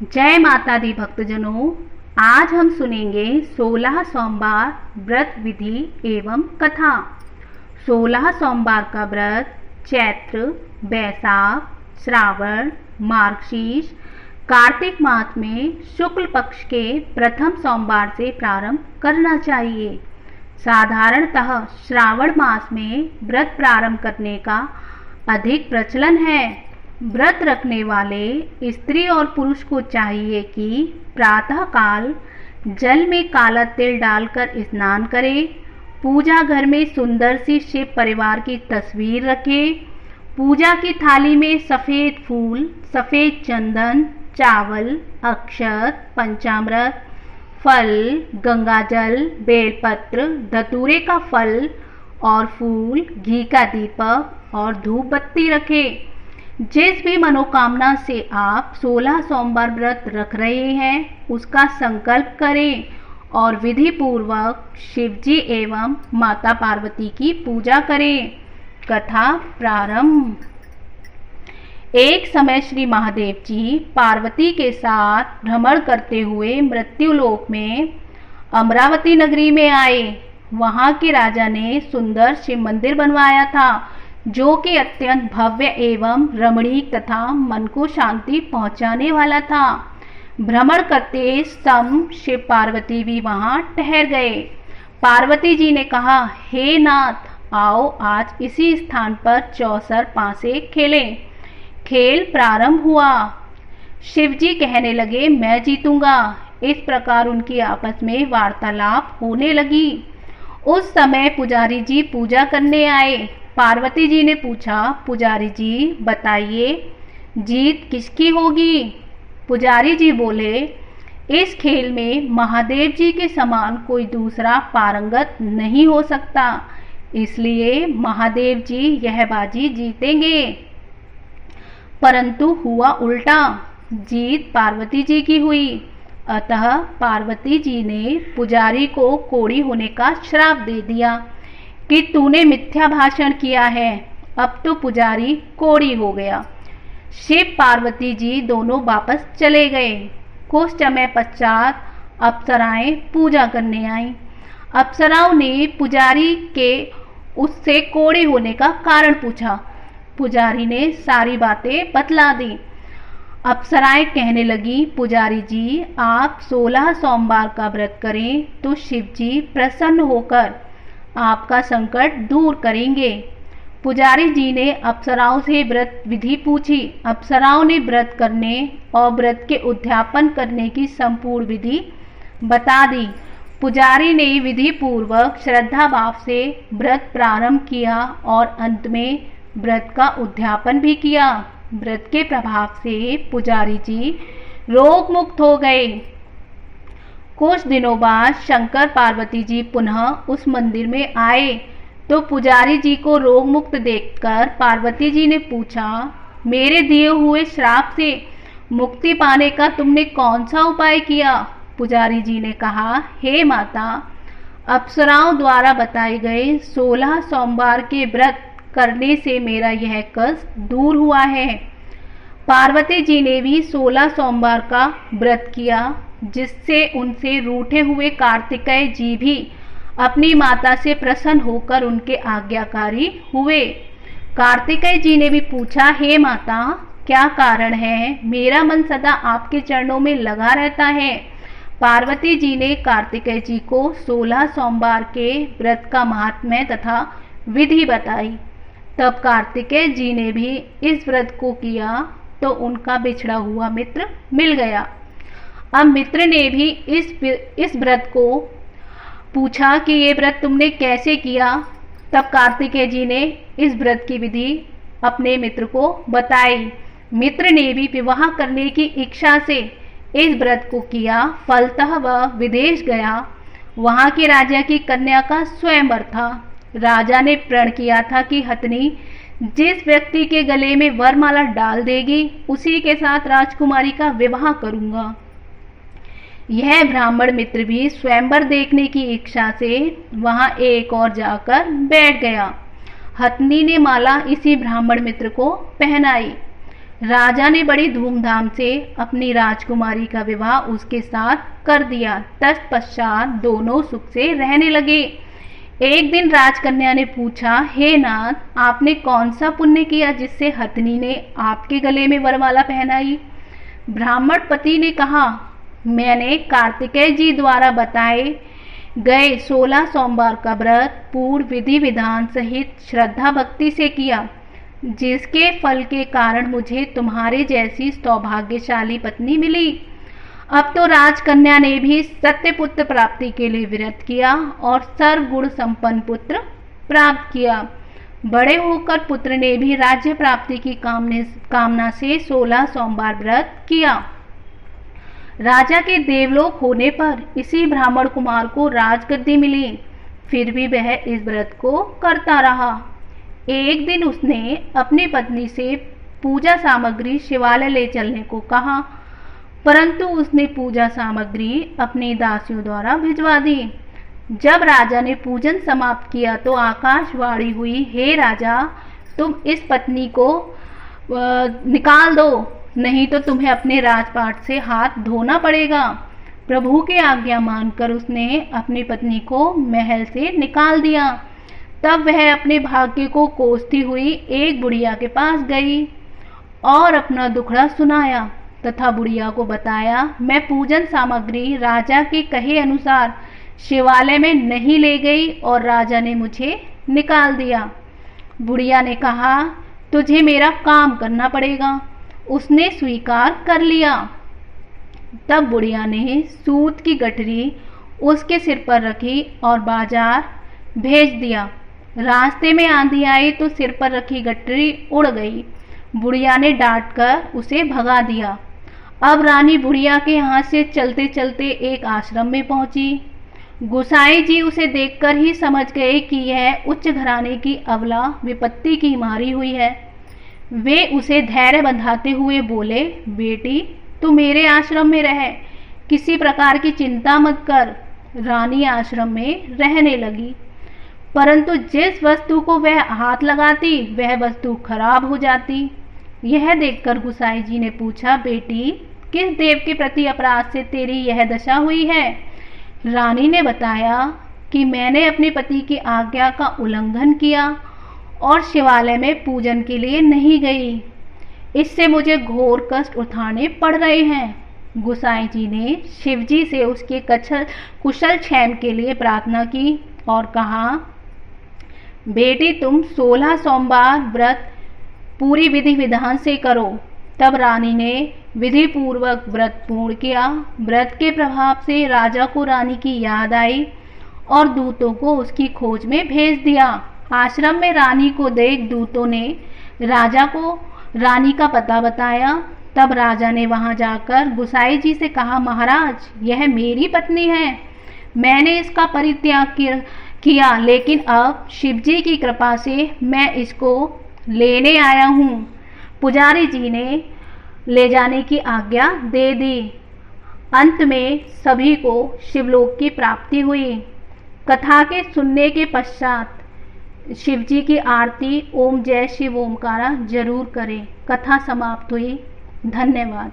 जय माता दी भक्तजनों। आज हम सुनेंगे 16 सोमवार व्रत विधि एवं कथा। 16 सोमवार का व्रत चैत्र, वैशाख, श्रावण, मार्गशीर्ष, कार्तिक मास में शुक्ल पक्ष के प्रथम सोमवार से प्रारंभ करना चाहिए। साधारणतः श्रावण मास में व्रत प्रारंभ करने का अधिक प्रचलन है। व्रत रखने वाले स्त्री और पुरुष को चाहिए कि प्रातः काल जल में काला तिल डालकर स्नान करें। पूजा घर में सुंदर सी शिव परिवार की तस्वीर रखें। पूजा की थाली में सफ़ेद फूल, सफ़ेद चंदन, चावल, अक्षत, पंचामृत, फल, गंगाजल, बेलपत्र, धतूरे का फल और फूल, घी का दीपक और धूप बत्ती रखें। जिस भी मनोकामना से आप 16 सोमवार व्रत रख रहे हैं उसका संकल्प करें और विधि पूर्वक शिवजी एवं माता पार्वती की पूजा करें। कथा प्रारंभ। एक समय श्री महादेव जी पार्वती के साथ भ्रमण करते हुए मृत्युलोक में अमरावती नगरी में आए। वहां के राजा ने सुंदर शिव मंदिर बनवाया था जो कि अत्यंत भव्य एवं रमणीक तथा मन को शांति पहुंचाने वाला था। भ्रमण करते समय शिव पार्वती भी वहां ठहर गए। पार्वती जी ने कहा, हे नाथ, आओ आज इसी स्थान पर चौसर पासे खेलें। खेल प्रारंभ हुआ। शिवजी कहने लगे, मैं जीतूंगा। इस प्रकार उनकी आपस में वार्तालाप होने लगी। उस समय पुजारी जी पूजा करने आए। पार्वती जी ने पूछा, पुजारी जी बताइए जीत किसकी होगी? पुजारी जी बोले, इस खेल में महादेव जी के समान कोई दूसरा पारंगत नहीं हो सकता, इसलिए महादेव जी यह बाजी जीतेंगे। परंतु हुआ उल्टा, जीत पार्वती जी की हुई। अतः पार्वती जी ने पुजारी को कोढ़ी होने का श्राप दे दिया कि तूने मिथ्या भाषण किया है। अब तो पुजारी कोढ़ी हो गया। शिव पार्वती जी दोनों वापस चले गए। कुछ समय पश्चात अप्सराएं पूजा करने आईं। अप्सराओं ने पुजारी के उससे कोढ़ी होने का कारण पूछा। पुजारी ने सारी बातें बतला दी। अप्सराएं कहने लगी, पुजारी जी आप 16 सोमवार का व्रत करें तो शिव जी प्रसन्न होकर आपका संकट दूर करेंगे। पुजारी जी ने अप्सराओं से व्रत विधि पूछी। अप्सराओं ने व्रत करने और व्रत के उद्यापन करने की संपूर्ण विधि बता दी। पुजारी ने विधि पूर्वक श्रद्धा भाव से व्रत प्रारंभ किया और अंत में व्रत का उद्यापन भी किया। व्रत के प्रभाव से पुजारी जी रोग मुक्त हो गए। कुछ दिनों बाद शंकर पार्वती जी पुनः उस मंदिर में आए तो पुजारी जी को रोग मुक्त देखकर पार्वती जी ने पूछा, मेरे दिए हुए श्राप से मुक्ति पाने का तुमने कौन सा उपाय किया? पुजारी जी ने कहा, हे माता, अप्सराओं द्वारा बताए गए 16 सोमवार के व्रत करने से मेरा यह कष्ट दूर हुआ है। पार्वती जी ने भी 16 सोमवार का व्रत किया जिससे उनसे रूठे हुए कार्तिकेय जी भी अपनी माता से प्रसन्न होकर उनके आज्ञाकारी हुए। कार्तिकेय जी ने भी पूछा, हे माता, क्या कारण है? मेरा मन सदा आपके चरणों में लगा रहता है। पार्वती जी ने कार्तिकेय जी को 16 सोमवार के व्रत का महात्म्य तथा विधि बताई। तब कार्तिकेय जी ने भी इस व्रत को किया तो उनका बिछड़ा हुआ मित्र मिल गया। अब मित्र ने भी इस व्रत को पूछा कि ये व्रत तुमने कैसे किया? तब कार्तिकेय जी ने इस व्रत की विधि अपने मित्र को बताई। मित्र ने भी विवाह करने की इच्छा से इस व्रत को किया। फलतः वह विदेश गया। वहां के राजा की कन्या का स्वयंवर था। राजा ने प्रण किया था कि हथनी जिस व्यक्ति के गले में वरमाला डाल देगी उसी के साथ राजकुमारी का विवाह करूंगा। यह ब्राह्मण मित्र भी स्वयंवर देखने की इच्छा से वहां एक और जाकर बैठ गया। हथनी ने माला इसी ब्राह्मण मित्र को पहनाई। राजा ने बड़ी धूमधाम से अपनी राजकुमारी का विवाह उसके साथ कर दिया। तत्पश्चात दोनों सुख से रहने लगे। एक दिन राजकन्या ने पूछा, हे नाथ, आपने कौन सा पुण्य किया जिससे हथनी ने आपके गले में वरमाला पहनाई? ब्राह्मण पति ने कहा, मैंने कार्तिकेय जी द्वारा बताए गए 16 सोमवार का व्रत पूर्ण विधि विधान सहित श्रद्धा भक्ति से किया, जिसके फल के कारण मुझे तुम्हारे जैसी सौभाग्यशाली पत्नी मिली। अब तो राजकन्या ने भी सत्य पुत्र प्राप्ति के लिए व्रत किया और सर्वगुण संपन्न पुत्र प्राप्त किया। बड़े होकर पुत्र ने भी राज्य प्राप्ति की कामना से 16 सोमवार व्रत किया। राजा के देवलोक होने पर इसी ब्राह्मण कुमार को राजगद्दी मिली। फिर भी वह इस व्रत को करता रहा। एक दिन उसने अपनी पत्नी से पूजा सामग्री शिवालय ले चलने को कहा, परंतु उसने पूजा सामग्री अपनी दासियों द्वारा भिजवा दी। जब राजा ने पूजन समाप्त किया तो आकाशवाणी हुई, हे राजा, तुम इस पत्नी को निकाल दो, नहीं तो तुम्हें अपने राजपाट से हाथ धोना पड़ेगा। प्रभु की आज्ञा मानकर उसने अपनी पत्नी को महल से निकाल दिया। तब वह अपने भाग्य को कोसती हुई एक बुढ़िया के पास गई और अपना दुखड़ा सुनाया तथा बुढ़िया को बताया, मैं पूजन सामग्री राजा के कहे अनुसार शिवालय में नहीं ले गई और राजा ने मुझे निकाल दिया। बुढ़िया ने कहा, तुझे मेरा काम करना पड़ेगा। उसने स्वीकार कर लिया। तब बुढ़िया ने सूत की गठरी उसके सिर पर रखी और बाजार भेज दिया। रास्ते में आंधी आई तो सिर पर रखी गठरी उड़ गई। बुढ़िया ने डांटकर उसे भगा दिया। अब रानी बुढ़िया के यहाँ से चलते चलते एक आश्रम में पहुंची। गुसाई जी उसे देखकर ही समझ गए कि यह उच्च घराने की अबला विपत्ति की मारी हुई है। वे उसे धैर्य बंधाते हुए बोले, बेटी, तू मेरे आश्रम में रह, किसी प्रकार की चिंता मत कर। रानी आश्रम में रहने लगी, परंतु जिस वस्तु को वह हाथ लगाती वह वस्तु खराब हो जाती। यह देखकर गुसाई जी ने पूछा, बेटी, किस देव के प्रति अपराध से तेरी यह दशा हुई है? रानी ने बताया कि मैंने अपने पति की आज्ञा का उल्लंघन किया और शिवालय में पूजन के लिए नहीं गई। इससे मुझे घोर कष्ट उठाने पड़ रहे हैं। गुसाई जी ने शिवजी से उसके कुशल क्षेम के लिए प्रार्थना की और कहा, बेटी, तुम 16 सोमवार व्रत पूरी विधि विधान से करो। तब रानी ने विधि पूर्वक व्रत पूर्ण किया। व्रत के प्रभाव से राजा को रानी की याद आई और दूतों को उसकी खोज में भेज दिया। आश्रम में रानी को देख दूतों ने राजा को रानी का पता बताया। तब राजा ने वहां जाकर गुसाई जी से कहा, महाराज, यह मेरी पत्नी है। मैंने इसका परित्याग किया, लेकिन अब शिवजी की कृपा से मैं इसको लेने आया हूँ। पुजारी जी ने ले जाने की आज्ञा दे दी। अंत में सभी को शिवलोक की प्राप्ति हुई। कथा के सुनने के पश्चात शिवजी की आरती ओम जय शिव ओमकारा जरूर करें। कथा समाप्त हुई। धन्यवाद।